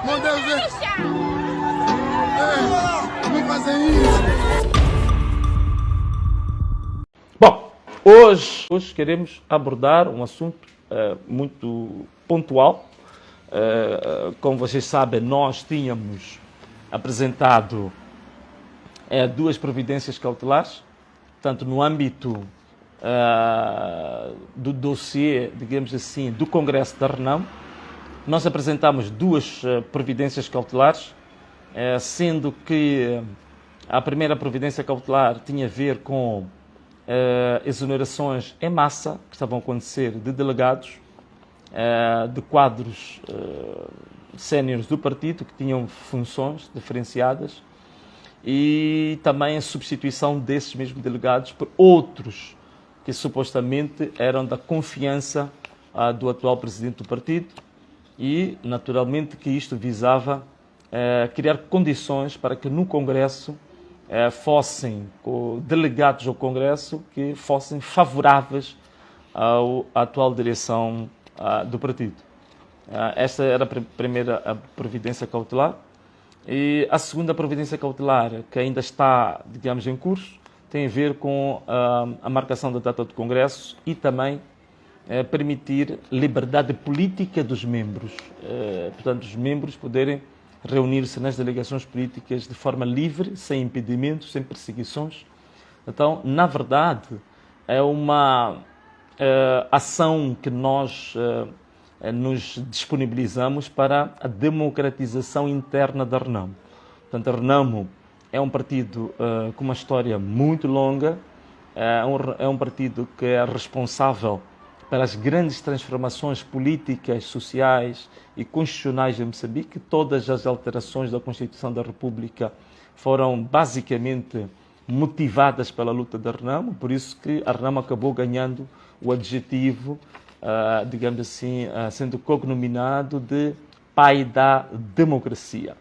Meu Deus, não fazem isso. Bom, hoje queremos abordar um assunto muito pontual. Como vocês sabem, nós tínhamos apresentado duas providências cautelares, tanto no âmbito do dossiê, digamos assim, do Congresso da Renamo. Nós apresentamos duas providências cautelares, sendo que a primeira providência cautelar tinha a ver com exonerações em massa que estavam a acontecer de delegados, de quadros séniores do partido que tinham funções diferenciadas, e também a substituição desses mesmos delegados por outros que supostamente eram da confiança do atual presidente do partido, e naturalmente que isto visava criar condições para que no Congresso fossem delegados ao Congresso que fossem favoráveis à atual direção do partido. Esta era a primeira providência cautelar. E a segunda providência cautelar, que ainda está, digamos, em curso, tem a ver com a marcação da data do Congresso e também permitir liberdade política dos membros. Portanto, os membros poderem reunir-se nas delegações políticas de forma livre, sem impedimentos, sem perseguições. Então, na verdade, é uma ação que nós nos disponibilizamos para a democratização interna da Renamo. Portanto, a Renamo é um partido com uma história muito longa, é um partido que é responsável pelas grandes transformações políticas, sociais e constitucionais em Moçambique. Todas as alterações da Constituição da República foram basicamente motivadas pela luta da Renamo, por isso que a Renamo acabou ganhando o adjetivo, digamos assim, sendo cognominado de pai da democracia.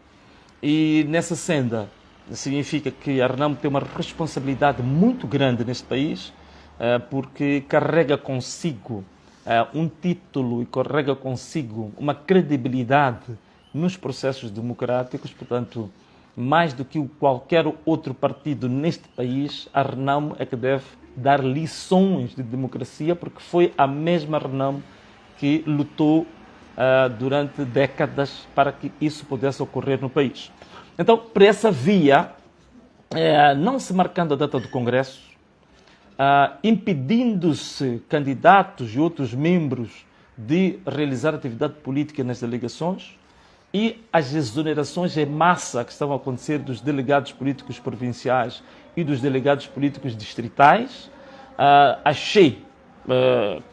E nessa senda significa que a Renamo tem uma responsabilidade muito grande neste país, porque carrega consigo um título e carrega consigo uma credibilidade nos processos democráticos. Portanto, mais do que qualquer outro partido neste país, a Renamo é que deve dar lições de democracia, porque foi a mesma Renamo que lutou durante décadas para que isso pudesse ocorrer no país. Então, por essa via, não se marcando a data do Congresso, impedindo-se candidatos e outros membros de realizar atividade política nas delegações, e as exonerações em massa que estavam a acontecer dos delegados políticos provinciais e dos delegados políticos distritais, achei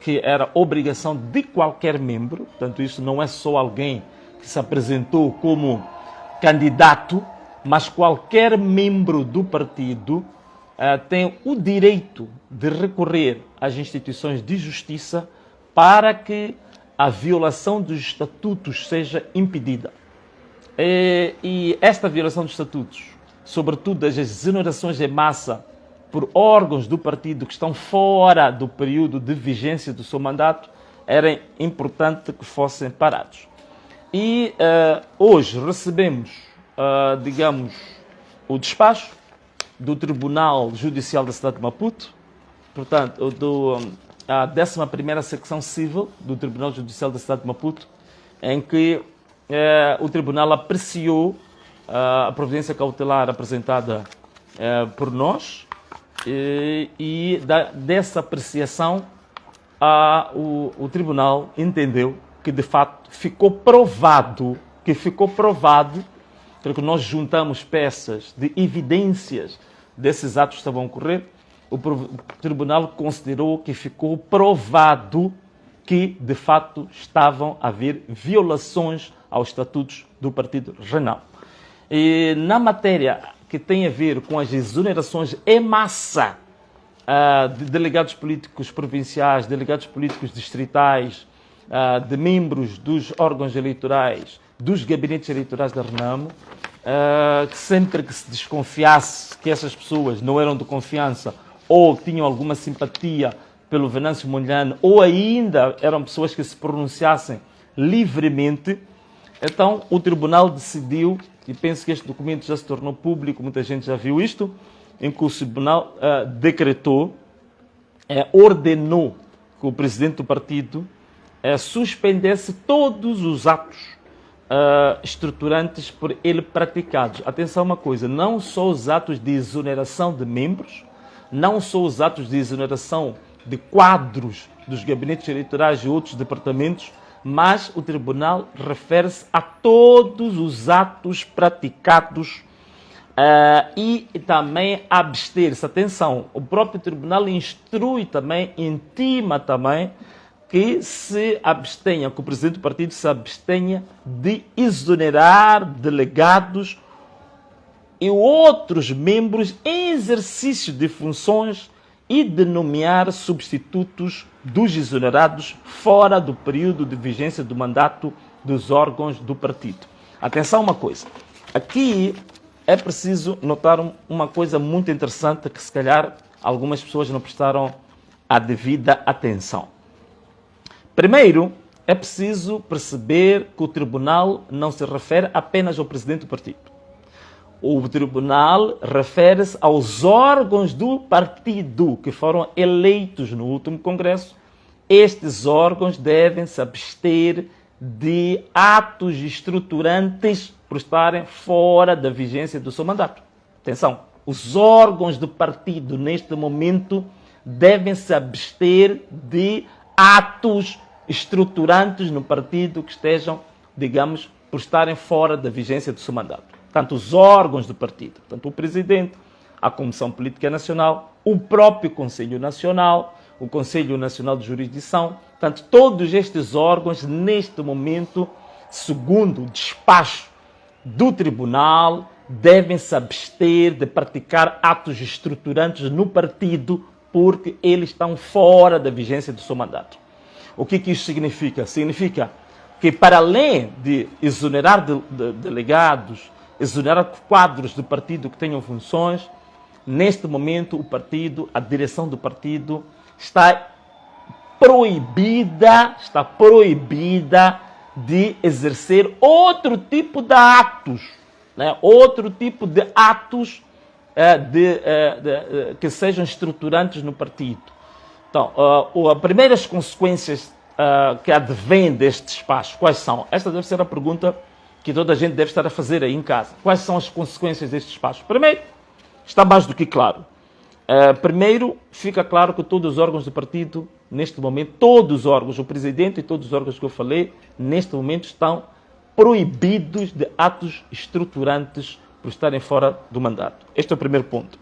que era obrigação de qualquer membro. Portanto, isso não é só alguém que se apresentou como candidato, mas qualquer membro do partido tem o direito de recorrer às instituições de justiça para que a violação dos estatutos seja impedida. E esta violação dos estatutos, sobretudo as exonerações em massa por órgãos do partido que estão fora do período de vigência do seu mandato, era importante que fossem parados. E hoje recebemos, digamos, o despacho do Tribunal Judicial da cidade de Maputo, portanto, a 11ª Secção Civil do Tribunal Judicial da cidade de Maputo, em que o Tribunal apreciou a providência cautelar apresentada por nós, e dessa apreciação o Tribunal entendeu que, de fato, ficou provado, porque nós juntamos peças de evidências desses atos que estavam a ocorrer. O Tribunal considerou que ficou provado que, de fato, estavam a haver violações aos estatutos do Partido Renamo. E na matéria que tem a ver com as exonerações em massa de delegados políticos provinciais, delegados políticos distritais, de membros dos órgãos eleitorais, dos gabinetes eleitorais da Renamo, que sempre que se desconfiasse que essas pessoas não eram de confiança ou tinham alguma simpatia pelo Venâncio Mondlane, ou ainda eram pessoas que se pronunciassem livremente, Então, o tribunal decidiu, e penso que este documento já se tornou público, muita gente já viu isto, em que o tribunal decretou, ordenou que o presidente do partido suspendesse todos os atos estruturantes por ele praticados. Atenção uma coisa, não só os atos de exoneração de membros, não só os atos de exoneração de quadros dos gabinetes eleitorais e outros departamentos, mas o tribunal refere-se a todos os atos praticados e também abster-se. Atenção, o próprio tribunal instrui também, intima também, que se abstenha, que o presidente do partido se abstenha de exonerar delegados e outros membros em exercício de funções e de nomear substitutos dos exonerados fora do período de vigência do mandato dos órgãos do partido. Atenção uma coisa, aqui é preciso notar uma coisa muito interessante que se calhar algumas pessoas não prestaram a devida atenção. Primeiro, é preciso perceber que o tribunal não se refere apenas ao presidente do partido. O tribunal refere-se aos órgãos do partido que foram eleitos no último congresso. Estes órgãos devem se abster de atos estruturantes por estarem fora da vigência do seu mandato. Atenção, os órgãos do partido neste momento devem se abster de atos estruturantes no partido que estejam, digamos, por estarem fora da vigência do seu mandato. Tanto os órgãos do partido, tanto o presidente, a Comissão Política Nacional, o próprio Conselho Nacional, o Conselho Nacional de Jurisdição, tanto todos estes órgãos, neste momento, segundo o despacho do tribunal, devem se abster de praticar atos estruturantes no partido porque eles estão fora da vigência do seu mandato. O que isso significa? Significa que, para além de exonerar delegados, exonerar quadros do partido que tenham funções, neste momento o partido, a direção do partido, está proibida de exercer outro tipo de atos, né? Outro tipo de atos que sejam estruturantes no partido. Então, as primeiras consequências que advêm deste despacho, quais são? Esta deve ser a pergunta que toda a gente deve estar a fazer aí em casa. Quais são as consequências deste despacho? Primeiro, está mais do que claro. Primeiro, fica claro que todos os órgãos do partido, neste momento, todos os órgãos, o presidente e todos os órgãos que eu falei, neste momento estão proibidos de atos estruturantes por estarem fora do mandato. Este é o primeiro ponto.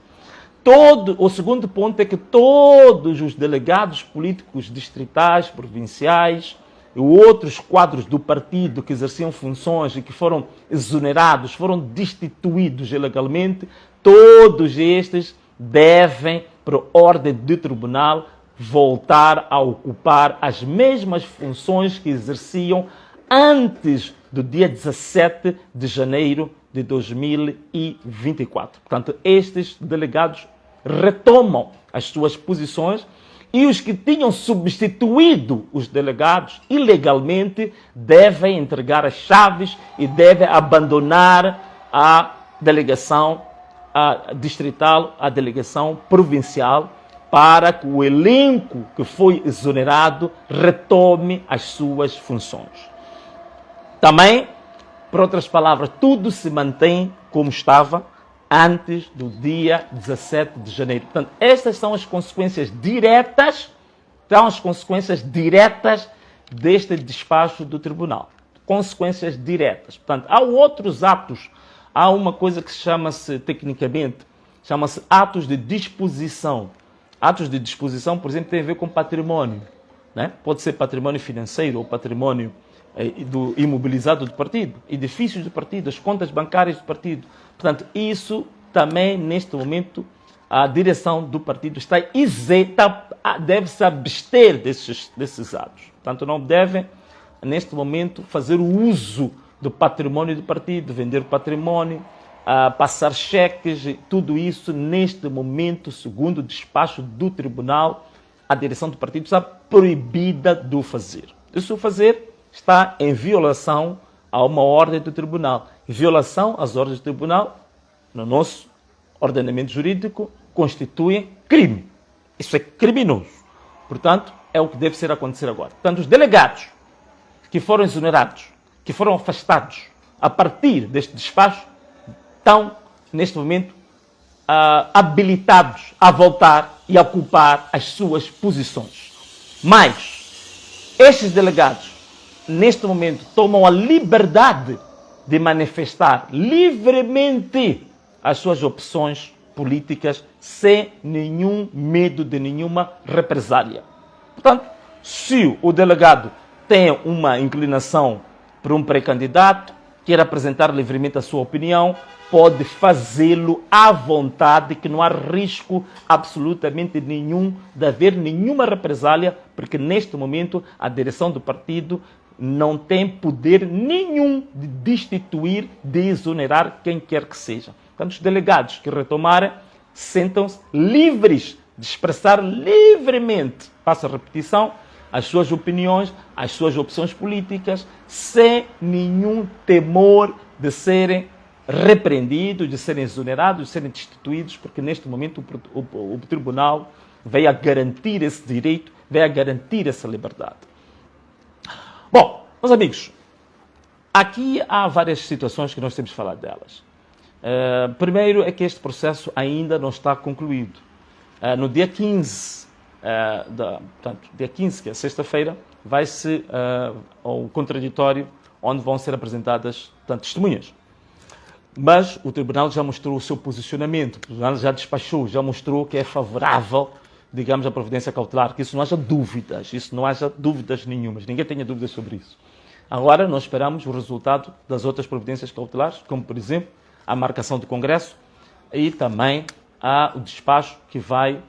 O segundo ponto é que todos os delegados políticos distritais, provinciais e outros quadros do partido que exerciam funções e que foram exonerados, foram destituídos ilegalmente, todos estes devem, por ordem do tribunal, voltar a ocupar as mesmas funções que exerciam antes do dia 17 de janeiro de 2024. Portanto, estes delegados retomam as suas posições e os que tinham substituído os delegados ilegalmente devem entregar as chaves e devem abandonar a delegação distrital, a delegação provincial, para que o elenco que foi exonerado retome as suas funções. Também, por outras palavras, tudo se mantém como estava antes do dia 17 de janeiro. Portanto, estas são as consequências diretas, deste despacho do tribunal. Consequências diretas. Portanto, há outros atos, há uma coisa que chama-se, tecnicamente, chama-se atos de disposição. Atos de disposição, por exemplo, tem a ver com património, né? Pode ser património financeiro ou património do imobilizado do partido, edifícios do partido, as contas bancárias do partido. Portanto, isso também, neste momento, a direção do partido está isenta, deve se abster desses atos. Portanto, não devem, neste momento, fazer o uso do património do partido, vender o património, passar cheques, tudo isso, neste momento, segundo o despacho do tribunal, a direção do partido está proibida de o fazer. De o fazer, está em violação a uma ordem do tribunal. Violação às ordens do tribunal, no nosso ordenamento jurídico, constitui crime. Isso é criminoso. Portanto, é o que deve ser acontecer agora. Portanto, os delegados que foram exonerados, que foram afastados a partir deste despacho, estão, neste momento, habilitados a voltar e a ocupar as suas posições. Mas, estes delegados, neste momento, tomam a liberdade de manifestar livremente as suas opções políticas sem nenhum medo de nenhuma represália. Portanto, se o delegado tem uma inclinação para um pré-candidato, quer apresentar livremente a sua opinião, pode fazê-lo à vontade, que não há risco absolutamente nenhum de haver nenhuma represália, porque neste momento a direção do partido não tem poder nenhum de destituir, de exonerar quem quer que seja. Portanto, os delegados que retomarem sentam-se livres de expressar livremente, passo a repetição, as suas opiniões, as suas opções políticas, sem nenhum temor de serem repreendidos, de serem exonerados, de serem destituídos, porque neste momento o tribunal veio a garantir esse direito, veio a garantir essa liberdade. Bom, meus amigos, aqui há várias situações que nós temos de falar delas. Primeiro é que este processo ainda não está concluído. No dia 15, portanto, dia 15, que é sexta-feira, vai-se ao contraditório, onde vão ser apresentadas, portanto, testemunhas. Mas o tribunal já mostrou o seu posicionamento, o tribunal já despachou, já mostrou que é favorável, digamos, à providência cautelar, que isso não haja dúvidas nenhumas, ninguém tenha dúvidas sobre isso. Agora nós esperamos o resultado das outras providências cautelares, como, por exemplo, a marcação do Congresso e também o despacho que vai,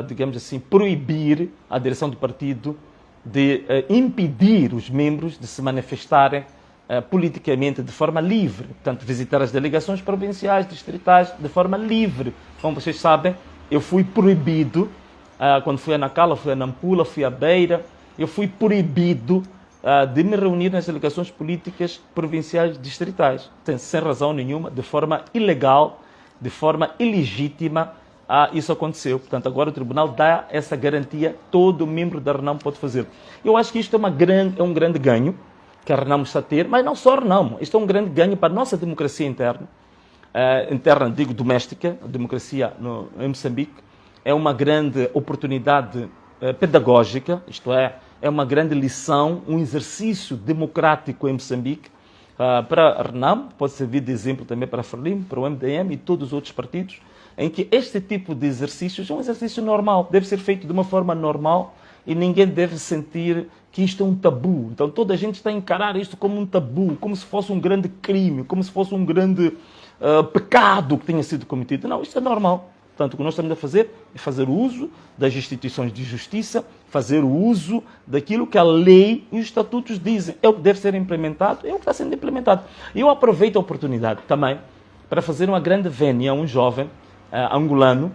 digamos assim, proibir a direção do partido de impedir os membros de se manifestarem politicamente de forma livre, portanto, visitar as delegações provinciais, distritais, de forma livre. Como vocês sabem, eu fui proibido, quando fui a Nacala, fui a Nampula, fui a Beira, eu fui proibido de me reunir nas delegações políticas provinciais distritais, sem razão nenhuma, de forma ilegal, de forma ilegítima, isso aconteceu. Portanto, agora o tribunal dá essa garantia, todo membro da RENAMO pode fazer. Eu acho que isto é um grande ganho que a RENAMO está a ter, mas não só a RENAMO, isto é um grande ganho para a nossa democracia interna, digo doméstica, a democracia em Moçambique, é uma grande oportunidade pedagógica, isto é uma grande lição, um exercício democrático em Moçambique, para a RENAMO, pode servir de exemplo também para a FRELIMO, para o MDM e todos os outros partidos, em que este tipo de exercícios é um exercício normal, deve ser feito de uma forma normal e ninguém deve sentir que isto é um tabu. Então toda a gente está a encarar isto como um tabu, como se fosse um grande crime, como se fosse um grande pecado que tenha sido cometido. Não, isto é normal. Portanto, o que nós estamos a fazer é fazer uso das instituições de justiça, fazer o uso daquilo que a lei e os estatutos dizem. É o que deve ser implementado, é o que está sendo implementado. E eu aproveito a oportunidade também para fazer uma grande vénia a um jovem angolano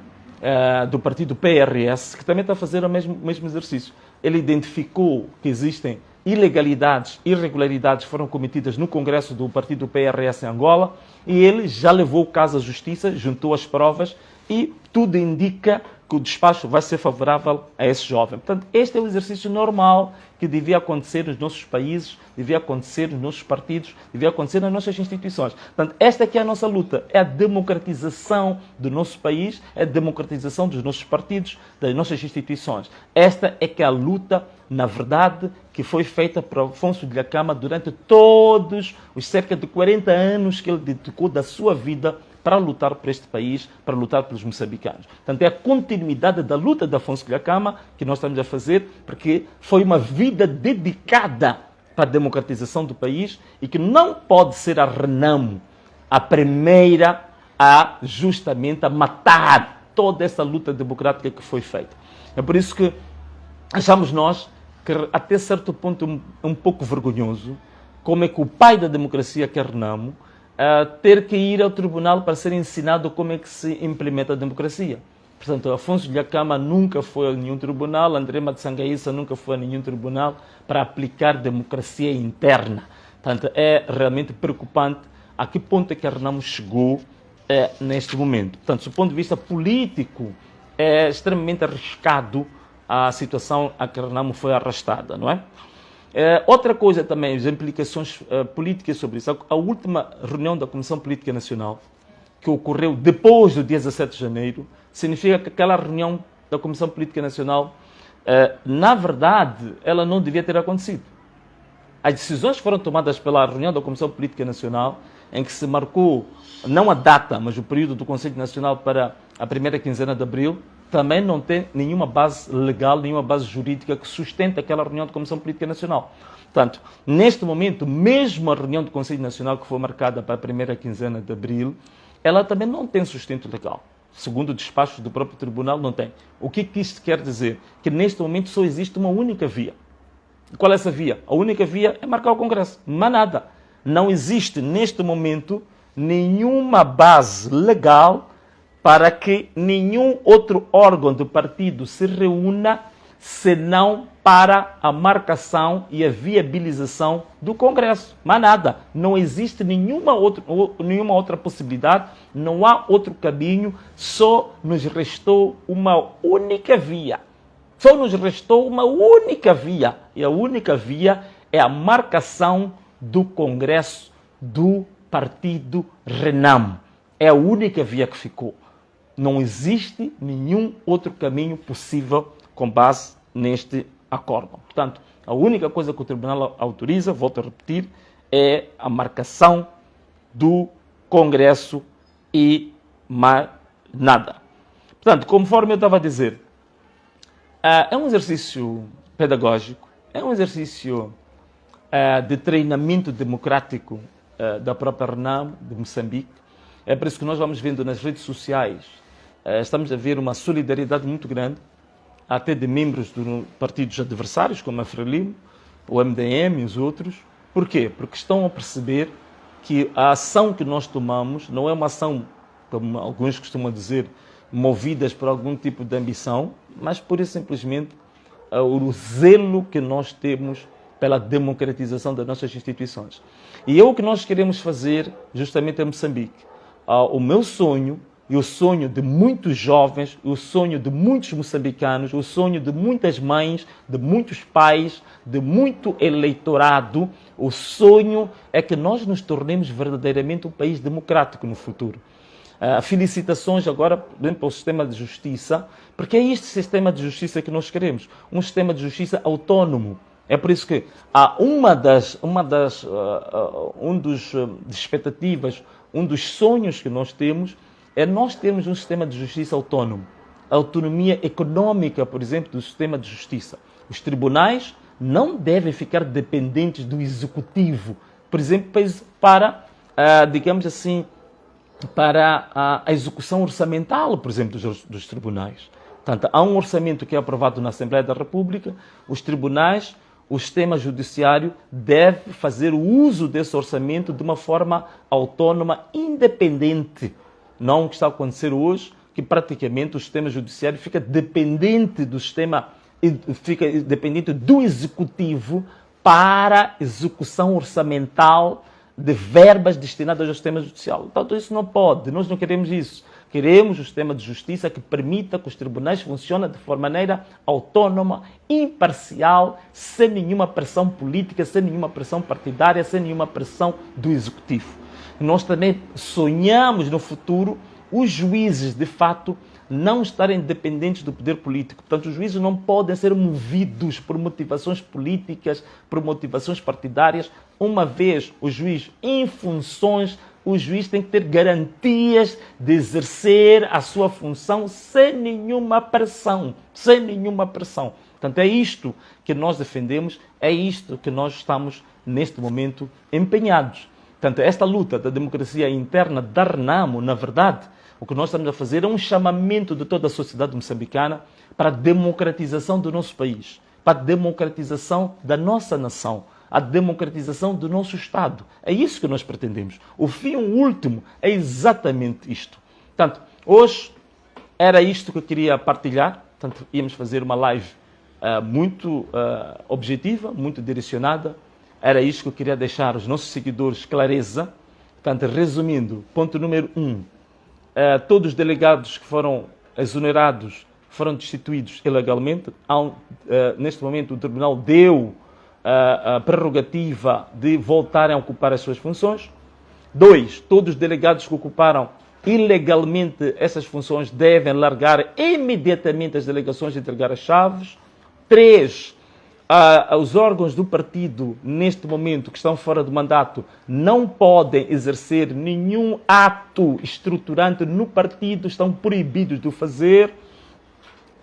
do partido PRS, que também está a fazer o mesmo exercício. Ele identificou que existem ilegalidades, irregularidades foram cometidas no Congresso do partido PRS em Angola e ele já levou o caso à justiça, juntou as provas e tudo indica que o despacho vai ser favorável a esse jovem. Portanto, este é o exercício normal que devia acontecer nos nossos países, devia acontecer nos nossos partidos, devia acontecer nas nossas instituições. Portanto, esta aqui é a nossa luta, é a democratização do nosso país, é a democratização dos nossos partidos, das nossas instituições. Esta é que é a luta, na verdade, que foi feita por Afonso Dhlakama durante todos os cerca de 40 anos que ele dedicou da sua vida para lutar por este país, para lutar pelos moçambicanos. Portanto, é a continuidade da luta de Afonso Dhlakama que nós estamos a fazer, porque foi uma vida dedicada para a democratização do país e que não pode ser a RENAMO a primeira justamente a matar toda essa luta democrática que foi feita. É por isso que achamos nós que até certo ponto um pouco vergonhoso como é que o pai da democracia, que é a RENAMO, ter que ir ao tribunal para ser ensinado como é que se implementa a democracia. Portanto, Afonso Dhlakama nunca foi a nenhum tribunal, André Matsangaíça nunca foi a nenhum tribunal para aplicar democracia interna. Portanto, é realmente preocupante a que ponto é que a Renamo chegou neste momento. Portanto, do ponto de vista político, é extremamente arriscado a situação a que a Renamo foi arrastada, não é? Outra coisa também, as implicações políticas sobre isso. A última reunião da Comissão Política Nacional, que ocorreu depois do dia 17 de janeiro, significa que aquela reunião da Comissão Política Nacional, na verdade, ela não devia ter acontecido. As decisões foram tomadas pela reunião da Comissão Política Nacional, em que se marcou, não a data, mas o período do Conselho Nacional para a primeira quinzena de abril, também não tem nenhuma base legal, nenhuma base jurídica que sustente aquela reunião da Comissão Política Nacional. Portanto, neste momento, mesmo a reunião do Conselho Nacional que foi marcada para a primeira quinzena de abril, ela também não tem sustento legal. Segundo o despacho do próprio tribunal, não tem. O que isto quer dizer? Que neste momento só existe uma única via. Qual é essa via? A única via é marcar o Congresso. Mas nada. Não existe neste momento nenhuma base legal para que nenhum outro órgão do partido se reúna senão para a marcação e a viabilização do Congresso. Mas nada. Não existe nenhuma outra possibilidade, não há outro caminho, só nos restou uma única via. Só nos restou uma única via. E a única via é a marcação do Congresso do partido Renamo. É a única via que ficou. Não existe nenhum outro caminho possível com base neste acórdão. Portanto, a única coisa que o Tribunal autoriza, volto a repetir, é a marcação do Congresso e mais nada. Portanto, conforme eu estava a dizer, é um exercício pedagógico, é um exercício de treinamento democrático da própria Renamo, de Moçambique. É por isso que nós vamos vendo nas redes sociais, estamos a ver uma solidariedade muito grande, até de membros dos partidos adversários, como a Frelimo, o MDM e os outros. Por quê? Porque estão a perceber que a ação que nós tomamos não é uma ação, como alguns costumam dizer, movidas por algum tipo de ambição, mas pura e simplesmente o zelo que nós temos pela democratização das nossas instituições. E é o que nós queremos fazer justamente em Moçambique. O meu sonho, e o sonho de muitos jovens, o sonho de muitos moçambicanos, o sonho de muitas mães, de muitos pais, de muito eleitorado, o sonho é que nós nos tornemos verdadeiramente um país democrático no futuro. Felicitações agora, por exemplo, ao sistema de justiça, porque é este sistema de justiça que nós queremos, um sistema de justiça autónomo. É por isso que uma das expectativas, um dos sonhos que nós temos é nós termos um sistema de justiça autónomo. A autonomia econômica, por exemplo, do sistema de justiça. Os tribunais não devem ficar dependentes do executivo, por exemplo, para, digamos assim, para a execução orçamental, por exemplo, dos tribunais. Portanto, há um orçamento que é aprovado na Assembleia da República, os tribunais, o sistema judiciário deve fazer o uso desse orçamento de uma forma autónoma, independente. Não o que está a acontecer hoje, que praticamente o sistema judiciário fica dependente do sistema, fica dependente do executivo para execução orçamental de verbas destinadas ao sistema judicial. Então, isso não pode, nós não queremos isso. Queremos um sistema de justiça que permita que os tribunais funcionem de maneira autónoma, imparcial, sem nenhuma pressão política, sem nenhuma pressão partidária, sem nenhuma pressão do executivo. Nós também sonhamos no futuro os juízes, de fato, não estarem dependentes do poder político. Portanto, os juízes não podem ser movidos por motivações políticas, por motivações partidárias. Uma vez o juiz em funções, o juiz tem que ter garantias de exercer a sua função sem nenhuma pressão. Sem nenhuma pressão. Portanto, é isto que nós defendemos, é isto que nós estamos, neste momento, empenhados. Portanto, esta luta da democracia interna da Renamo, na verdade, o que nós estamos a fazer é um chamamento de toda a sociedade moçambicana para a democratização do nosso país, para a democratização da nossa nação, a democratização do nosso Estado. É isso que nós pretendemos. O fim último é exatamente isto. Portanto, hoje era isto que eu queria partilhar. Portanto, íamos fazer uma live muito objetiva, muito direcionada, Era isto que eu queria deixar aos nossos seguidores clareza. Portanto, resumindo, ponto número 1. Todos os delegados que foram exonerados foram destituídos ilegalmente. Neste momento, o Tribunal deu a prerrogativa de voltarem a ocupar as suas funções. 2. Todos os delegados que ocuparam ilegalmente essas funções devem largar imediatamente as delegações e entregar as chaves. 3. Os órgãos do partido, neste momento, que estão fora do mandato, não podem exercer nenhum ato estruturante no partido, estão proibidos de o fazer.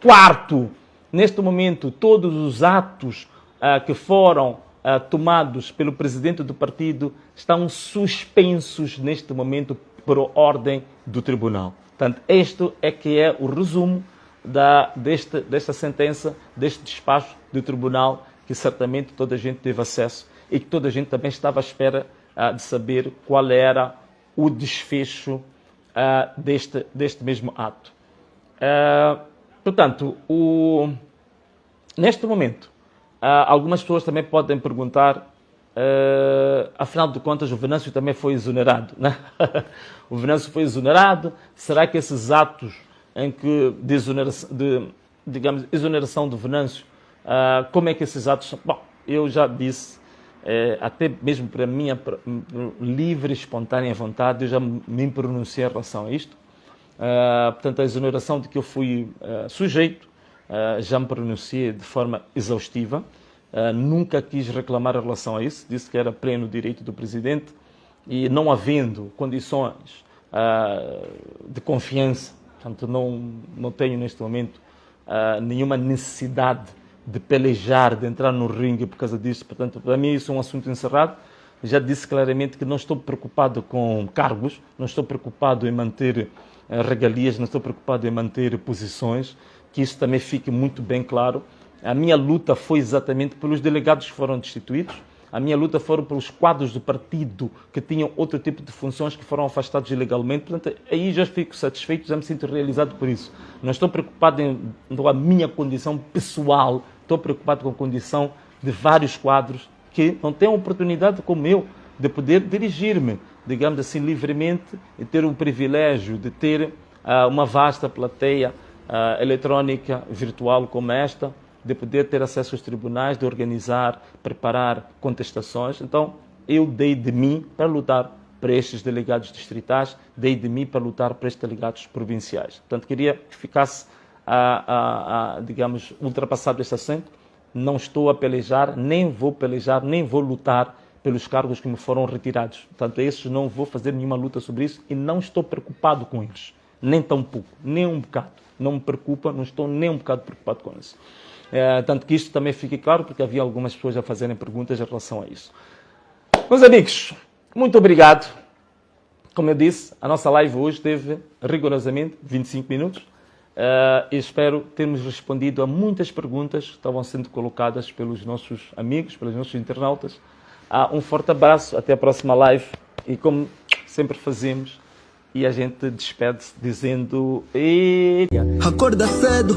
4. Neste momento, todos os atos que foram tomados pelo presidente do partido estão suspensos neste momento por ordem do tribunal. Portanto, este é que é o resumo desta sentença, deste despacho do tribunal, que certamente toda a gente teve acesso e que toda a gente também estava à espera de saber qual era o desfecho deste mesmo ato. Portanto, neste momento, algumas pessoas também podem perguntar, afinal de contas, o Venâncio também foi exonerado, né? O Venâncio foi exonerado. Será que esses atos em que exoneração do Venâncio, como é que esses atos são? Bom, eu já disse, até mesmo para a minha livre e espontânea vontade, eu já me pronunciei em relação a isto. Portanto, a exoneração de que eu fui sujeito, já me pronunciei de forma exaustiva. Nunca quis reclamar em relação a isso, disse que era pleno direito do Presidente e não havendo condições de confiança, portanto não tenho neste momento nenhuma necessidade de pelejar, de entrar no ringue por causa disso. Portanto, para mim isso é um assunto encerrado. Já disse claramente que não estou preocupado com cargos, não estou preocupado em manter regalias, não estou preocupado em manter posições, que isso também fique muito bem claro. A minha luta foi exatamente pelos delegados que foram destituídos, a minha luta foi pelos quadros do partido que tinham outro tipo de funções que foram afastados ilegalmente. Portanto, aí já fico satisfeito, já me sinto realizado por isso. Não estou preocupado com a minha condição pessoal, estou preocupado com a condição de vários quadros que não têm a oportunidade, como eu, de poder dirigir-me, digamos assim, livremente e ter o privilégio de ter uma vasta plateia eletrónica, virtual como esta, de poder ter acesso aos tribunais, de organizar, preparar contestações. Então, eu dei de mim para lutar para estes delegados distritais, dei de mim para lutar para estes delegados provinciais. Portanto, queria que ficasse, digamos, ultrapassado este assunto. Não estou a pelejar, nem vou pelejar, nem vou lutar pelos cargos que me foram retirados. Portanto, esses não vou fazer nenhuma luta sobre isso e não estou preocupado com eles. Nem tão pouco, nem um bocado. Não me preocupa, não estou nem um bocado preocupado com isso. Tanto que isto também fique claro, porque havia algumas pessoas a fazerem perguntas em relação a isso. Meus amigos, muito obrigado. Como eu disse, a nossa live hoje teve rigorosamente 25 minutos. E espero termos respondido a muitas perguntas que estavam sendo colocadas pelos nossos amigos, pelos nossos internautas. Um forte abraço, até a próxima live. E como sempre fazemos, e a gente despede-se dizendo... Acorda cedo,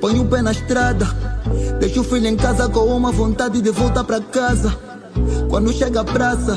põe o pé na estrada, deixa o filho em casa com uma vontade de voltar para casa. Quando chega a praça,